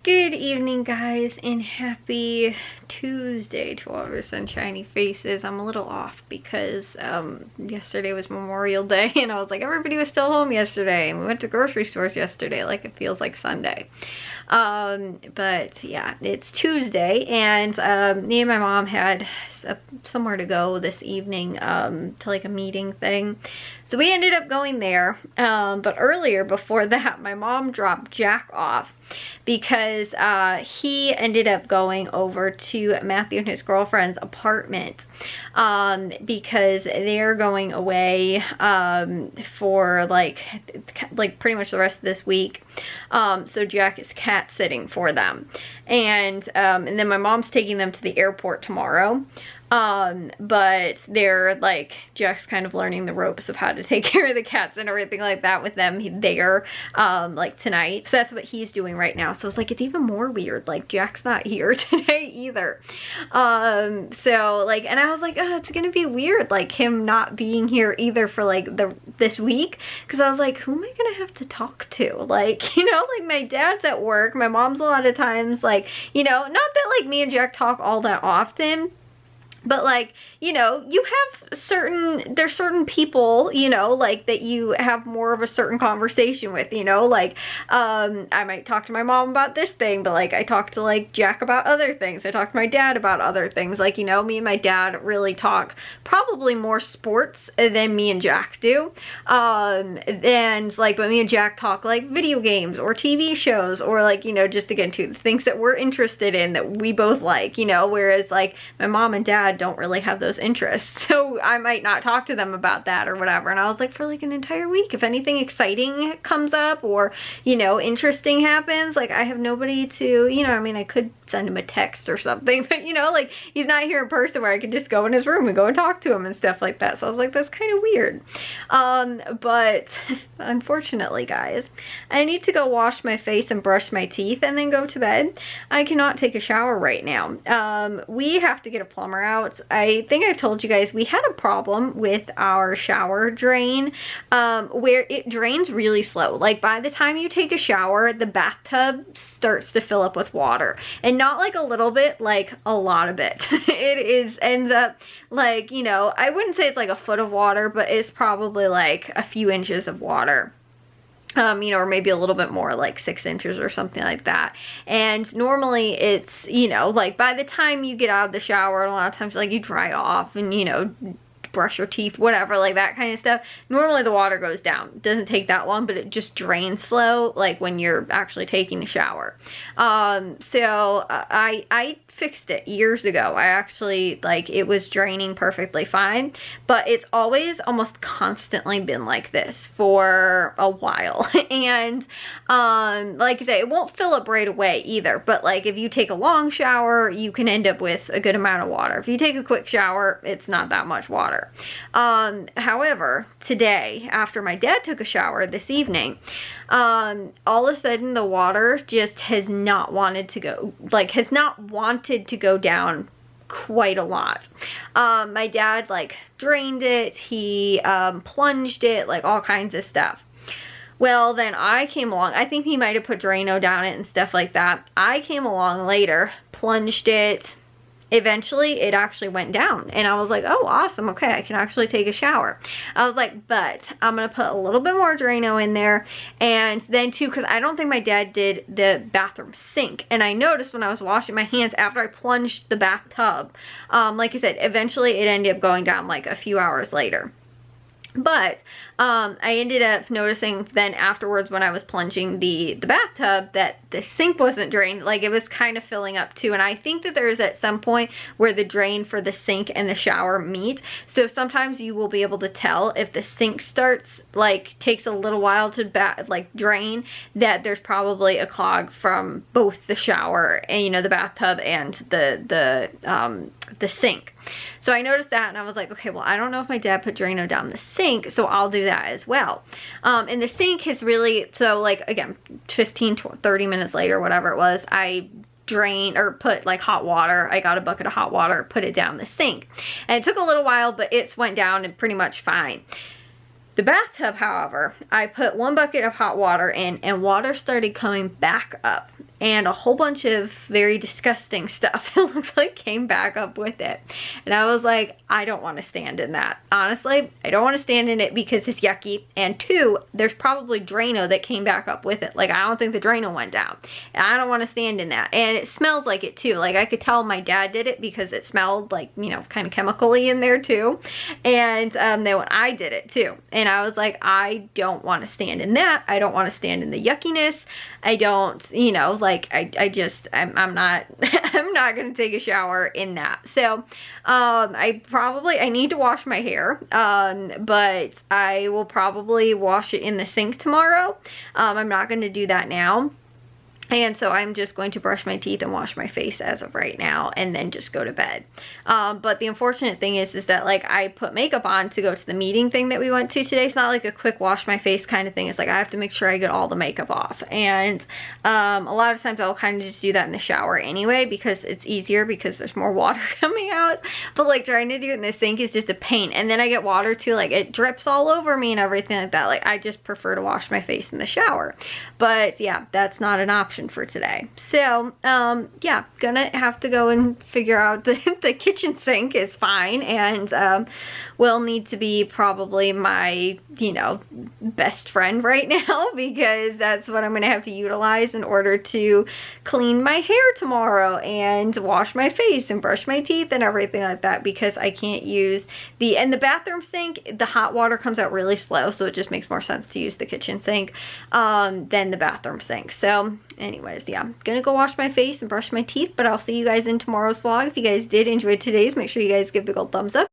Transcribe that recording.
Good evening, guys, and happy Tuesday to all of our sunshiny faces. I'm a little off because yesterday was Memorial Day and I was like, everybody was still home yesterday, and we went to grocery stores yesterday, like it feels like Sunday. But yeah, it's Tuesday, and me and my mom had somewhere to go this evening to like a meeting thing. So we ended up going there, but earlier before that, my mom dropped Jack off because he ended up going over to Matthew and his girlfriend's apartment because they're going away for like pretty much the rest of this week. So Jack is cat sitting for them, and then my mom's taking them to the airport tomorrow. But they're like, Jack's kind of learning the ropes of how to take care of the cats and everything like that with them there, like tonight. So that's what he's doing right now. So it's like, it's even more weird. Like, Jack's not here today either. So like, and I was like, oh, it's gonna be weird, like him not being here either for like this week. Cause I was like, who am I gonna have to talk to? Like, you know, like my dad's at work. My mom's a lot of times like, you know, not that like me and Jack talk all that often, but like, you know, you have there's certain people, you know, like that you have more of a certain conversation with, you know, like, I might talk to my mom about this thing, but like I talk to like Jack about other things. I talk to my dad about other things. Like, you know, me and my dad really talk probably more sports than me and Jack do. And like, but me and Jack talk like video games or TV shows, or like, you know, just again, to the things that we're interested in that we both like, you know, whereas like my mom and dad don't really have those interests, so I might not talk to them about that or whatever. And I was like, for like an entire week, if anything exciting comes up or, you know, interesting happens, like I have nobody to, you know, I mean, I could send him a text or something, but you know, like he's not here in person where I could just go in his room and go and talk to him and stuff like that. So I was like, that's kind of weird. But unfortunately, guys, I need to go wash my face and brush my teeth and then go to bed. I cannot take a shower right now. We have to get a plumber out. I think I told you guys we had a problem with our shower drain where it drains really slow. Like by the time you take a shower, the bathtub starts to fill up with water, and not like a little bit, like a lot of it. Ends up like, you know, I wouldn't say it's like a foot of water, but it's probably like a few inches of water. You know, or maybe a little bit more, like 6 inches or something like that. And normally it's, you know, like by the time you get out of the shower, a lot of times like you dry off and, you know, brush your teeth, whatever, like that kind of stuff, normally the water goes down. It doesn't take that long, but it just drains slow, like when you're actually taking a shower. So I fixed it years ago. I actually, like, it was draining perfectly fine, but it's always almost constantly been like this for a while. And like I say, it won't fill up right away either, but like if you take a long shower, you can end up with a good amount of water. If you take a quick shower, it's not that much water. However, today, after my dad took a shower this evening, all of a sudden the water just has not wanted to go, like has not wanted to go down quite a lot. My dad like drained it, he plunged it, like all kinds of stuff. Well, then I came along. I think he might have put Drano down it and stuff like that. I came along later, plunged it. Eventually it actually went down, and I was like, oh awesome, okay, I can actually take a shower. I was like, but I'm gonna put a little bit more Drano in there. And then too, because I don't think my dad did the bathroom sink, and I noticed when I was washing my hands after I plunged the bathtub, like I said, eventually it ended up going down like a few hours later. But I ended up noticing then afterwards when I was plunging the bathtub that the sink wasn't drained, like it was kind of filling up too. And I think that there is at some point where the drain for the sink and the shower meet. So sometimes you will be able to tell if the sink starts, like takes a little while to like drain, that there's probably a clog from both the shower and, you know, the bathtub and the sink. So I noticed that and I was like, okay, well, I don't know if my dad put Drano down the sink, so I'll do that as well. And the sink has really, so like again, 15 to 30 minutes later, whatever it was, I drained or put like hot water. I got a bucket of hot water, put it down the sink. And it took a little while, but it went down and pretty much fine. The bathtub, however, I put 1 bucket of hot water in and water started coming back up. And a whole bunch of very disgusting stuff, it looks like, came back up with it. And I was like, I don't want to stand in that. Honestly, I don't want to stand in it because it's yucky. And 2, there's probably Drano that came back up with it. Like, I don't think the Drano went down. And I don't want to stand in that. And it smells like it too. Like, I could tell my dad did it because it smelled like, you know, kind of chemically in there too. And then when I did it too. And I was like, I don't want to stand in that. I don't want to stand in the yuckiness. I don't, you know, like, I'm not, I'm not going to take a shower in that. So, I need to wash my hair, but I will probably wash it in the sink tomorrow. I'm not going to do that now. And so I'm just going to brush my teeth and wash my face as of right now and then just go to bed. But the unfortunate thing is that, like, I put makeup on to go to the meeting thing that we went to today. It's not like a quick wash my face kind of thing. It's like I have to make sure I get all the makeup off. And a lot of times I'll kind of just do that in the shower anyway because it's easier because there's more water coming out. But like trying to do it in the sink is just a pain. And then I get water too, like it drips all over me and everything like that. Like I just prefer to wash my face in the shower. But yeah, that's not an option for today. So yeah, gonna have to go and figure out the kitchen sink is fine and will need to be probably my, you know, best friend right now because that's what I'm gonna have to utilize in order to clean my hair tomorrow and wash my face and brush my teeth and everything like that because I can't use the bathroom sink. The hot water comes out really slow, so it just makes more sense to use the kitchen sink than the bathroom sink. So anyways, yeah, I'm gonna go wash my face and brush my teeth, but I'll see you guys in tomorrow's vlog. If you guys did enjoy today's, make sure you guys give a big old thumbs up.